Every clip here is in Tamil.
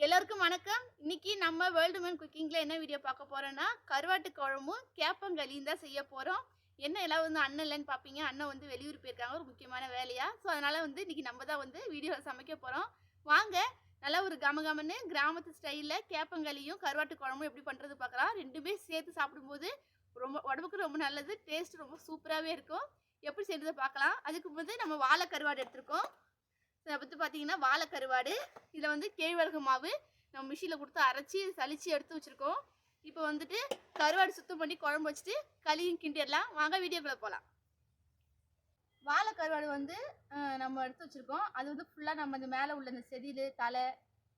எல்லாருக்கும் வணக்கம். இன்னைக்கு நம்ம வேர்ல்டு மேன் குக்கிங்ல என்ன வீடியோ பார்க்க போறோம்னா, கருவாட்டு குழம்பும் கேப்பங்களியும் தான் செய்ய போறோம். என்ன எல்லாம் அண்ணன் இல்லைன்னு பார்ப்பீங்க. அண்ணன் வெளியூர் போயிருக்காங்க ஒரு முக்கியமான வேலையா. ஸோ அதனால இன்னைக்கு நம்ம தான் வீடியோ சமைக்க போறோம். வாங்க நல்லா ஒரு கமகமன்னு கிராமத்து ஸ்டைல்ல கேப்பங்களியும் கருவாட்டு குழம்பும் எப்படி பண்றது பார்க்கலாம். ரெண்டுமே சேர்த்து சாப்பிடும்போது உடம்புக்கு ரொம்ப நல்லது. டேஸ்ட் ரொம்ப சூப்பராகவே இருக்கும். எப்படி செய்யறதை பார்க்கலாம். அதுக்கு நம்ம வாழை கருவாடு எடுத்திருக்கோம். பற்றி பார்த்தீங்கன்னா வாழை கருவாடு. இதில் கேழ்வரகு மாவு நம்ம மிஷினில் கொடுத்து அரைச்சி சளிச்சு எடுத்து வச்சுருக்கோம். இப்போ கருவாடு சுத்தம் பண்ணி குழம்பு வச்சுட்டு களியும் கிண்டிடலாம். வாங்க வீடியோக்குள்ளே போகலாம். வாழை கருவாடு நம்ம எடுத்து வச்சுருக்கோம். அது ஃபுல்லாக நம்ம இந்த மேலே உள்ள இந்த செதில் தலை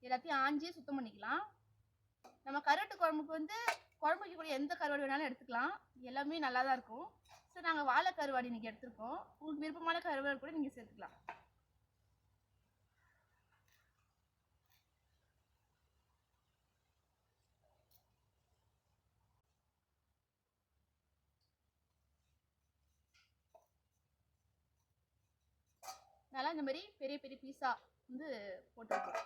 எல்லாத்தையும் ஆஞ்சி சுத்தம் பண்ணிக்கலாம். நம்ம கருவாட்டு குழம்புக்கு குழம்பு வைக்கக்கூடிய எந்த கருவாடு வேணாலும் எடுத்துக்கலாம். எல்லாமே நல்லா தான் இருக்கும். ஸோ நாங்கள் வாழை கருவாடு இன்றைக்கி எடுத்துருக்கோம். உங்களுக்கு விருப்பமான கருவாடு கூட நீங்கள் சேர்த்துக்கலாம். நல்லா இந்த மாதிரி பெரிய பெரிய பீஸா போட்டுருக்கோம்.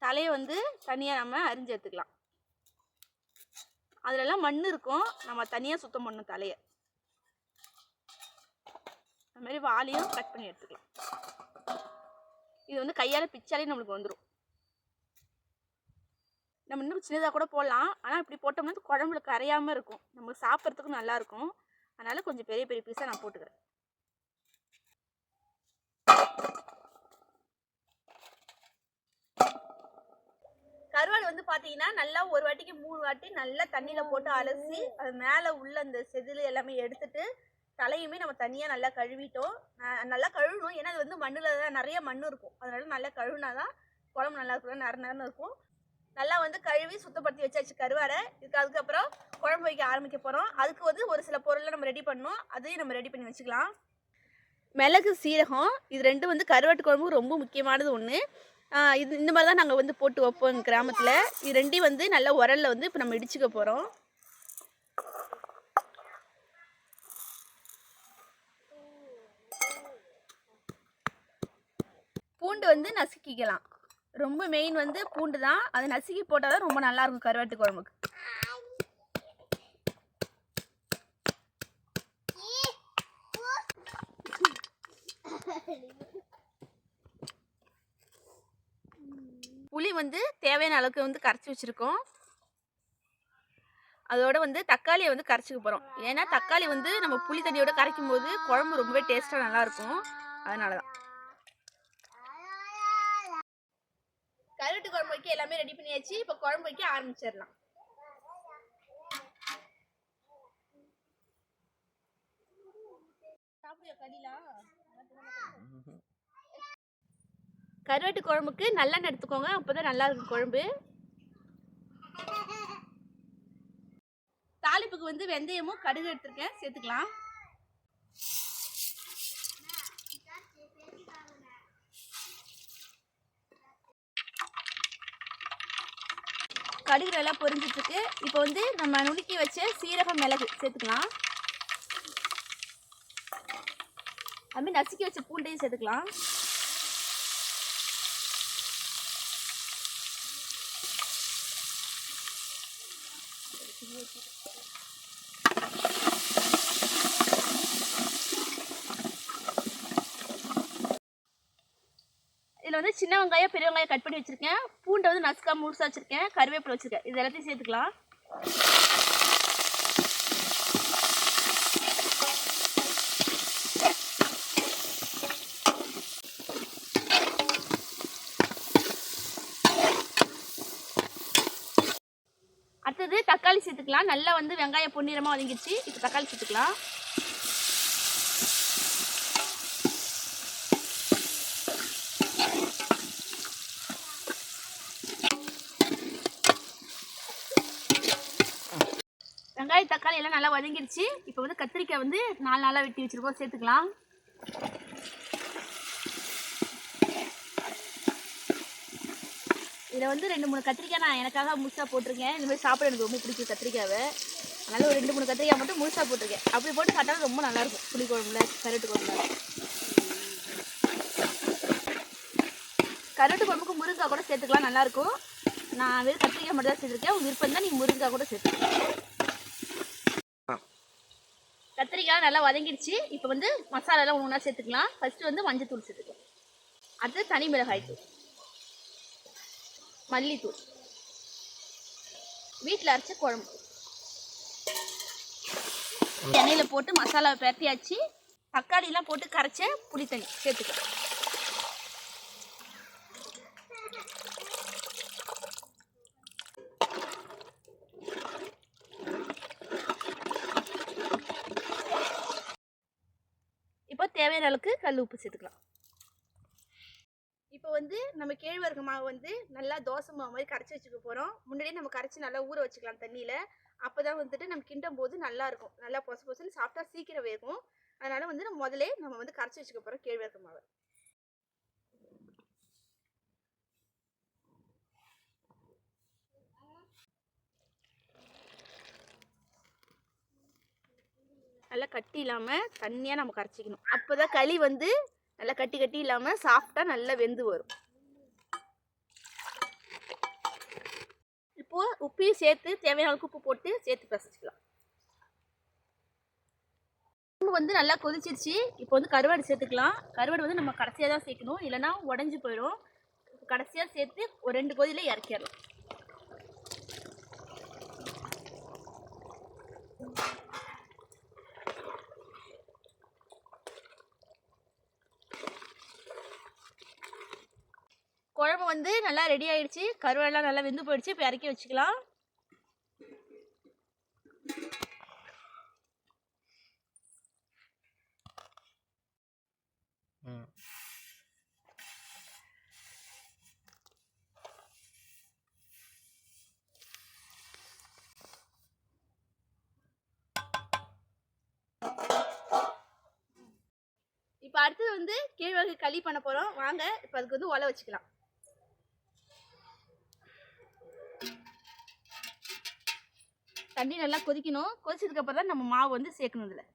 தலையை தனியாக நம்ம அரிஞ்சு எடுத்துக்கலாம். அதுலலாம் மண் இருக்கும், நம்ம தனியாக சுத்தம் பண்ணணும் தலையை. அந்த மாதிரி வாலையும் கட் பண்ணி எடுத்துக்கலாம். இது கையால் பிச்சாலே நம்மளுக்கு வந்துடும். நம்ம இன்னும் சின்னதாக கூட போடலாம். ஆனால் இப்படி போட்டோம்னா குழம்புல கரையாமல் இருக்கும், நம்ம சாப்பிட்றதுக்கும் நல்லாயிருக்கும். அதனால் கொஞ்சம் பெரிய பெரிய பீஸாக நான் போட்டுக்கிறேன். கருவாடு பார்த்தீங்கன்னா நல்லா ஒரு வாட்டிக்கு 3 வாட்டி நல்லா தண்ணியில் போட்டு அலசி அது மேலே உள்ள அந்த செதில் எல்லாமே எடுத்துட்டு தலையுமே நம்ம தனியாக நல்லா கழுவிட்டோம். நல்லா கழுவணும். ஏன்னா அது மண்ணில் தான் நிறைய மண் இருக்கும். அதனால நல்லா கழுவினா தான் குழம்பு நல்லா இருக்கும், நேரம் இருக்கும். நல்லா கழுவி சுத்தப்படுத்தி வச்சாச்சு கருவாடை. அதுக்கப்புறம் குழம்பு வைக்க ஆரம்பிக்க போகிறோம். அதுக்கு ஒரு சில பொருளை நம்ம ரெடி பண்ணணும். அதையும் நம்ம ரெடி பண்ணி வச்சுக்கலாம். மிளகு சீரகம் இது ரெண்டும் கருவாட்டு குழம்பு ரொம்ப முக்கியமானது ஒன்று. இது இந்த மாதிரி தான் நாங்கள் போட்டு வைப்போம் எங்கள் கிராமத்தில். இது ரெண்டையும் நல்லா உரலில் இப்போ நம்ம இடிச்சுக்க போகிறோம். பூண்டு நசுக்கிக்கலாம். ரொம்ப மெயின் பூண்டு தான். அதை நசுக்கி போட்டால் தான் ரொம்ப நல்லாயிருக்கும் கருவாட்டு குழம்புக்கு. புளி தேவையான அளவுக்கு கரைச்சி வச்சுருக்கோம். அதோட தக்காளியை கரைச்சிக்க போகிறோம். ஏன்னா தக்காளி நம்ம புளி தண்ணியோட கரைக்கும் போது குழம்பு ரொம்பவே டேஸ்ட்டாக நல்லாயிருக்கும். அதனால தான் கருவாட்டு குழம்பு வைக்க எல்லாமே ரெடி பண்ணியாச்சு. இப்போ குழம்பு வைக்க ஆரம்பிச்சிடலாம். கருவாட்டு குழம்புக்கு நல்லெண்ணெய் எடுத்துக்கோங்க, அப்போதான் நல்லா இருக்கும் குழம்பு. தாளிப்புக்கு வெந்தயமும் கடுகு எடுத்துருக்கேன், சேர்த்துக்கலாம். கடுகு நல்லா பொரிஞ்சிட்ருக்கு. இப்போ நம்ம நுணுக்கி வச்ச சீரகம் மிளகு சேர்த்துக்கலாம். அதுமாதிரி நசுக்கி வச்ச பூண்டையும் சேர்த்துக்கலாம். இதில் சின்ன வெங்காயம் பெரிய வெங்காயம் கட் பண்ணி வச்சுருக்கேன். பூண்டை நசுக்கா முழுசாக வச்சுருக்கேன். கருவேப்பிலை வச்சுருக்கேன். இது எல்லாத்தையும் சேர்த்துக்கலாம். அடுத்தது தக்காளி சேர்த்துக்கலாம். நல்லா வெங்காயம் பொன்னிறமாக வதங்கிடுச்சு. இப்போ தக்காளி சேர்த்துக்கலாம். வெங்காயம் தக்காளி எல்லாம் நல்லா வதங்கிடுச்சு. இப்போ கத்திரிக்காய் 4 நாளாக வெட்டி வச்சுருக்கோம், சேர்த்துக்கலாம். இதில் 2-3 கத்திரிக்காய் நான் எனக்காக முழுசாக போட்டிருக்கேன். இந்த மாதிரி சாப்பிட எனக்கு ரொம்ப பிடிக்கும் கத்திரிக்காவை. அதனால் ஒரு 2-3 கத்திரிக்காய் மட்டும் முழுசாக போட்டிருக்கேன். அப்படி போட்டு சாப்பிட்டாலும் ரொம்ப நல்லாயிருக்கும் புளி குழம்புல கருவாட்டு குழம்புல. கருவாட்டு குழம்புக்கு முருங்கைக்காய் கூட சேர்த்துக்கலாம், நல்லாயிருக்கும். நான் வெறும் கத்திரிக்காய் மட்டும் தான் சேர்த்துருக்கேன். உங்கள் விருப்பம் தான் நீங்கள் முருங்கைக்காய் கூட சேர்த்துக்கலாம். கத்திரிக்காய் நல்லா வதங்கிடுச்சு. இப்போ வந்து மசாலாலாம் ஒன்று ஒன்றா சேர்த்துக்கலாம். ஃபஸ்ட்டு வந்து மஞ்சத்தூள் சேர்த்துக்கலாம், அடுத்து தனி மிளகாய் தூள், மல்லித்தூள், வீட்டில் அரைச்ச குழம்பு எண்ணெயில் போட்டு மசாலாவை பரட்டியாச்சு. தக்காளிலாம் போட்டு கரைச்ச புளி தண்ணி சேர்த்துக்கலாம். இப்போ தேவையான அளவுக்கு கல் உப்பு சேர்த்துக்கலாம். இப்போ வந்து நம்ம கேழ்வரகு மாவு வந்து நல்லா தோசை மாவு மாதிரி கரைச்சி வச்சுக்க போகிறோம். முன்னாடியே நம்ம கரைச்சி நல்லா ஊற வச்சுக்கலாம் தண்ணியில். அப்போ தான் வந்துட்டு நம்ம கிண்டும் போது நல்லாயிருக்கும், நல்லா பொசு பொசுன்னு சாப்பிட்டா சீக்கிரம் வேகும். அதனால் வந்து நம்ம முதலே நம்ம வந்து கரைச்சி வச்சுக்க போகிறோம் கேழ்வரகு மாவை. நல்லா கட்டி இல்லாமல் தண்ணியாக நம்ம கரைச்சிக்கணும். அப்போ தான் களி வந்து நல்லா கட்டி கட்டி இல்லாமல் சாஃப்டாக நல்லா வெந்து வரும். இப்போது உப்பையும் சேர்த்து தேவையான அளவுக்கு உப்பு போட்டு சேர்த்து பசிச்சுக்கலாம். குழம்பு வந்து நல்லா கொதிச்சிருச்சு. இப்போ வந்து கருவாடு சேர்த்துக்கலாம். கருவாடு வந்து நம்ம கடைசியாக தான் சேர்க்கணும், இல்லைனா உடஞ்சி போயிடும். கடைசியாக சேர்த்து ஒரு 2 கொதியில் இறக்கிடலாம். குழம்பு வந்து நல்லா ரெடி ஆயிடுச்சு. கருவாடெல்லாம் நல்லா வெந்து போயிடுச்சு. இப்போ இறக்கி வச்சுக்கலாம். இப்போ அடுத்தது வந்து கேழ்வரகு களி பண்ண போகிறோம். வாங்க இப்போ அதுக்கு வந்து ஒலை வச்சுக்கலாம். தண்ணி நல்லா கொதிக்கணும். கொதிச்சதுக்கு அப்புறம் தான் நம்ம மாவு வந்து சேர்க்கணும். இதில்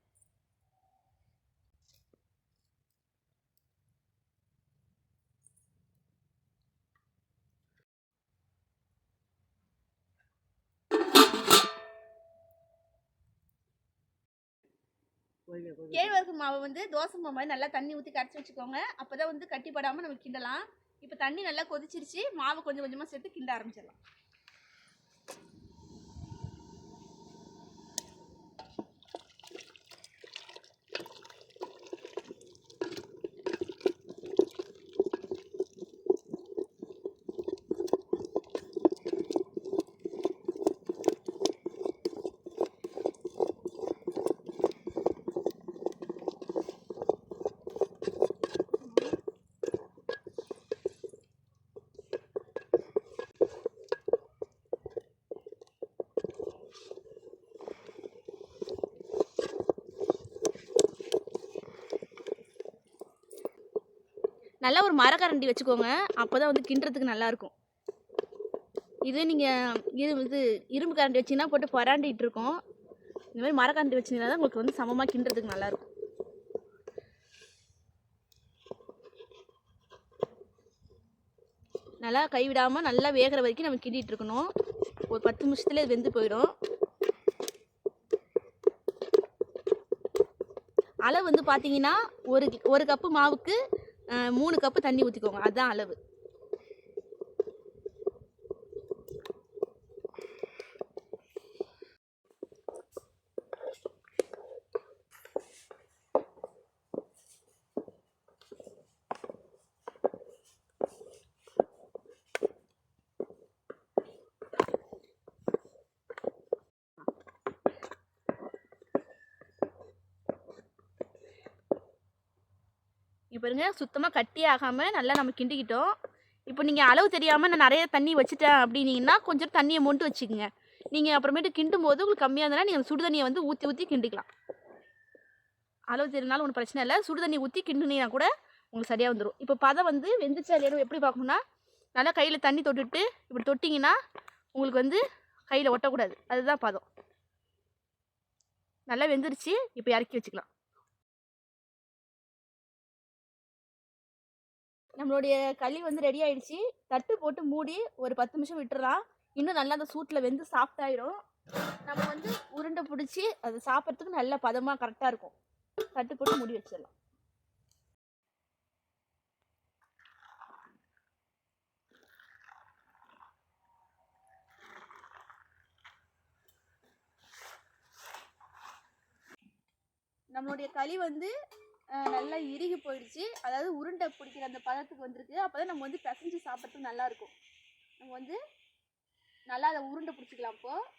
கேழ்வரகு மாவு வந்து தோசை மாவு மாதிரி நல்லா தண்ணி ஊற்றி கரைச்சி வச்சுக்கோங்க. அப்போ தான் வந்து கட்டிப்படாமல் நம்ம கிண்டலாம். இப்போ தண்ணி நல்லா கொதிச்சிருச்சு. மாவு கொஞ்சம் கொஞ்சமாக சேர்த்து கிண்ட ஆரம்பிச்சிடலாம். நல்லா ஒரு மரக்கரண்டி வச்சுக்கோங்க, அப்போ தான் வந்து கிண்டுறதுக்கு நல்லாயிருக்கும். இது நீங்கள் இரும்பு கரண்டி வச்சிங்கன்னா போட்டு பராண்டிகிட்டு இருக்கோம். இந்த மாதிரி மரக்கரண்டி வச்சிங்கன்னா தான் உங்களுக்கு வந்து சமமாக கிண்டுறதுக்கு நல்லாயிருக்கும். நல்லா கைவிடாமல் நல்லா வேகிற வரைக்கும் நம்ம கிண்டிகிட்டு இருக்கணும். ஒரு 10 நிமிஷத்துலேயே இது வெந்து போயிடும். அளவு வந்து பார்த்தீங்கன்னா ஒரு கப்பு மாவுக்கு 3 கப்பு தண்ணி ஊற்றிக்கோங்க, அதுதான் அளவு. இப்போ பாருங்க, சுத்தமாக கட்டி ஆகாமல் நல்லா நம்ம கிண்டிக்கிட்டோம். இப்போ நீங்கள் அளவு தெரியாமல் நான் நிறைய தண்ணி வச்சுட்டேன் அப்படின்னீங்கன்னா கொஞ்சம் தண்ணியை மொண்டு வச்சுக்கோங்க. நீங்கள் அப்புறமேட்டு கிண்டும் போது உங்களுக்கு கம்மியாக இருந்தாலும் நீங்கள் சுடு தண்ணியை வந்து ஊற்றி ஊற்றி கிண்டிக்கலாம். அளவு தெரினாலும் ஒன்றும் பிரச்சனை இல்லை. சுடு தண்ணி ஊற்றி கிண்டுனீங்கன்னா கூட உங்களுக்கு சரியாக வந்துடும். இப்போ பதம் வந்து வெந்துச்சா இல்லையா எப்படி பார்க்கணுன்னா, நல்லா கையில் தண்ணி தொட்டுட்டு இப்படி தொட்டிங்கன்னா உங்களுக்கு வந்து கையில் ஒட்டக்கூடாது, அதுதான் பதம். நல்லா வெந்துருச்சு. இப்போ இறக்கி வச்சுக்கலாம். நம்மளுடைய களி வந்து ரெடி ஆயிடுச்சு. தட்டு போட்டு மூடி ஒரு 10 நிமிஷம் விட்டுறலாம். இன்னும் நல்லா அந்த சூட்டில் வெந்து சாஃப்ட் ஆயிடும். நம்ம வந்து உருண்டை பிடிச்சி அது சாப்பிட்றதுக்கு நல்ல பதமாக கரெக்டாக இருக்கும். தட்டு போட்டு மூடி வச்சிடலாம். நம்மளுடைய களி வந்து நல்லா இறுகி போயிடுச்சு. அதாவது உருண்டை பிடிக்கிற அந்த பதத்துக்கு வந்துருக்கு. அப்போ தான் நம்ம வந்து பிசைஞ்சு சாப்பிட்றதுக்கு நல்லாயிருக்கும். நம்ம வந்து நல்லா அதை உருண்டை பிடிச்சிக்கலாம். இப்போது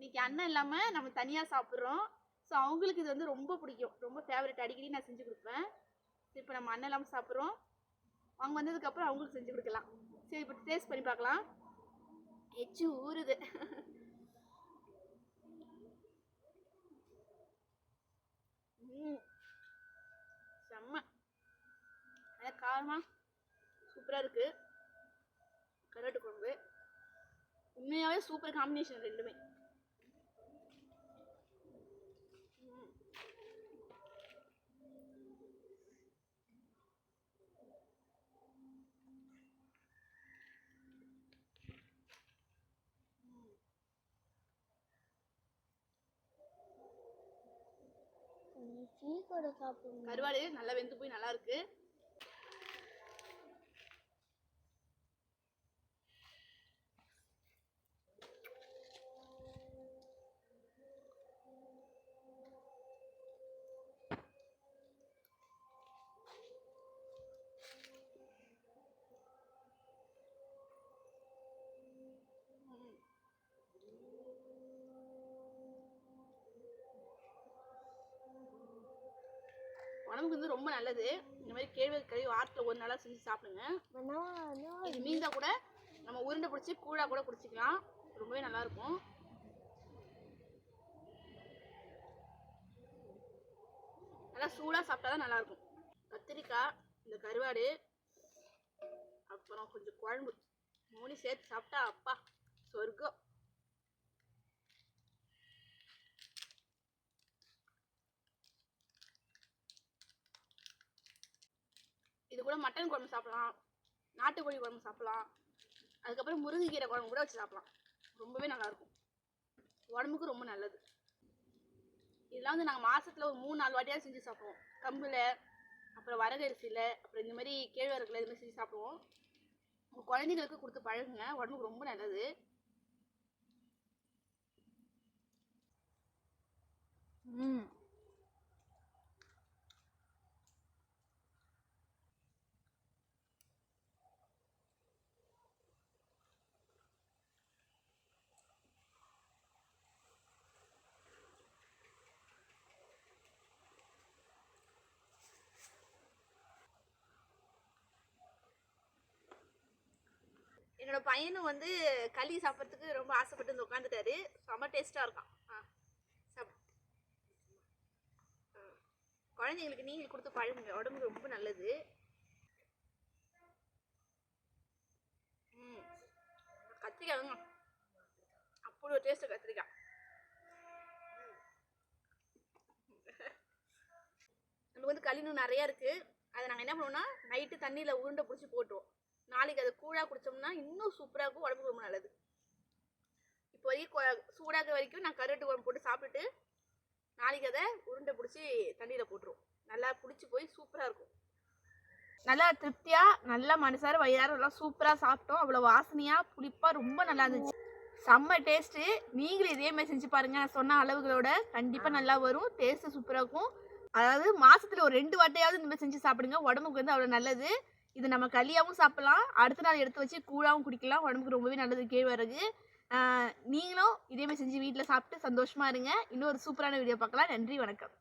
இன்னைக்கு அண்ணன் இல்லாமல் நம்ம தனியாக சாப்பிட்றோம். ஸோ அவங்களுக்கு இது வந்து ரொம்ப பிடிக்கும். ரொம்ப ஃபேவரட். அடிக்கடி நான் செஞ்சு கொடுப்பேன். இப்போ நம்ம அண்ணன் இல்லாமல் சாப்பிட்றோம். அவங்க வந்ததுக்கப்புறம் அவங்களுக்கு செஞ்சு கொடுக்கலாம். சரி, இப்போ டேஸ்ட் பண்ணி பார்க்கலாம். எச்சு ஊறுது. செம்ம நல்லா காரமாக சூப்பராக இருக்குது. கருவாட்டு குழம்பு உண்மையாகவே சூப்பர் காம்பினேஷன் ரெண்டுமே. கருவாடு நல்லா வெந்து போய் நல்லா இருக்கு. உடம்புக்கு வந்து ரொம்ப நல்லது. இந்த மாதிரி கேழ்வரகு களி வாரத்தில் ஒரு நாளாக செஞ்சு சாப்பிடுங்க. இது மீந்தா கூட நம்ம உருண்டை பிடிச்சி கூழா கூட குடிச்சிக்கலாம். ரொம்பவே நல்லா இருக்கும். நல்லா சூடாக சாப்பிட்டா தான் நல்லா இருக்கும். கத்திரிக்காய், இந்த கருவாடு, அப்புறம் கொஞ்சம் குழம்பு மூணு சேர்த்து சாப்பிட்டா அப்பா சொர்க்கம். இது கூட மட்டன் குழம்பு சாப்பிடலாம், நாட்டுக்கோழி குழம்பு சாப்பிடலாம், அதுக்கப்புறம் முருங்கைக்கீரை குழம்பு கூட வச்சு சாப்பிடலாம். ரொம்பவே நல்லாயிருக்கும். உடம்புக்கு ரொம்ப நல்லது. இதெல்லாம் வந்து நாங்கள் மாதத்தில் ஒரு 3-4 வாட்டியாக செஞ்சு சாப்பிடுவோம். கம்பில், அப்புறம் வரகரிசியில், அப்புறம் இந்த மாதிரி கேழ்வரகுல இது மாதிரி செஞ்சு சாப்பிடுவோம். உங்கள் குழந்தைங்களுக்கு கொடுத்து பழகுங்க. உடம்புக்கு ரொம்ப நல்லது. என்னோட பையனும் வந்து களி சாப்பிட்றதுக்கு ரொம்ப ஆசைப்பட்டு வந்து உட்காந்துட்டாரு. செம்ம டேஸ்ட்டாக இருக்கான். குழந்தைங்களுக்கு நீங்கள் கொடுத்து பழகுங்க. உடம்புக்கு ரொம்ப நல்லது. கத்திரிக்காய் அப்படி ஒரு டேஸ்ட்டு கத்திரிக்காய். நமக்கு வந்து களி இன்னும் நிறையா இருக்குது. அதை நாங்கள் என்ன பண்ணுவோம்னா நைட்டு தண்ணியில் உருண்டை பிடிச்சி போட்டுருவோம். நாளைக்கு அதை கூழாக குடித்தோம்னா இன்னும் சூப்பராக இருக்கும். உடம்புக்கு ரொம்ப நல்லது. இப்போ வரைக்கும் சூடாக வரைக்கும் நான் கருவாட்டு குழம்பு போட்டு சாப்பிட்டுட்டு நாளைக்கு அதை உருண்டை பிடிச்சி தண்ணியில் போட்டுருவோம். நல்லா பிடிச்சி போய் சூப்பராக இருக்கும். நல்லா திருப்தியாக நல்லா மனசார வயிறார நல்லா சூப்பராக சாப்பிட்டோம். அவ்வளோ வாசனையாக புளிப்பாக ரொம்ப நல்லா இருந்துச்சு. செம்ம டேஸ்ட்டு. நீங்களும் இதே மாதிரி செஞ்சு பாருங்கள். நான் சொன்ன அளவுகளோட கண்டிப்பாக நல்லா வரும். டேஸ்ட்டு சூப்பராக இருக்கும். அதாவது மாசத்துல ஒரு 2 வாட்டியாவது இந்த மாதிரி செஞ்சு சாப்பிடுங்க. உடம்புக்கு வந்து அவ்வளோ நல்லது. இது நம்ம களியாவும் சாப்பிடலாம். அடுத்த நாள் எடுத்து வச்சு கூழாவும் குடிக்கலாம். உடம்புக்கு ரொம்பவே நல்லது கேழ்வரகு. நீங்களும் இதே மாதிரி செஞ்சு வீட்ல சாப்பிட்டு சந்தோஷமா இருங்க. இன்னொரு சூப்பரான வீடியோ பார்க்கலாம். நன்றி, வணக்கம்.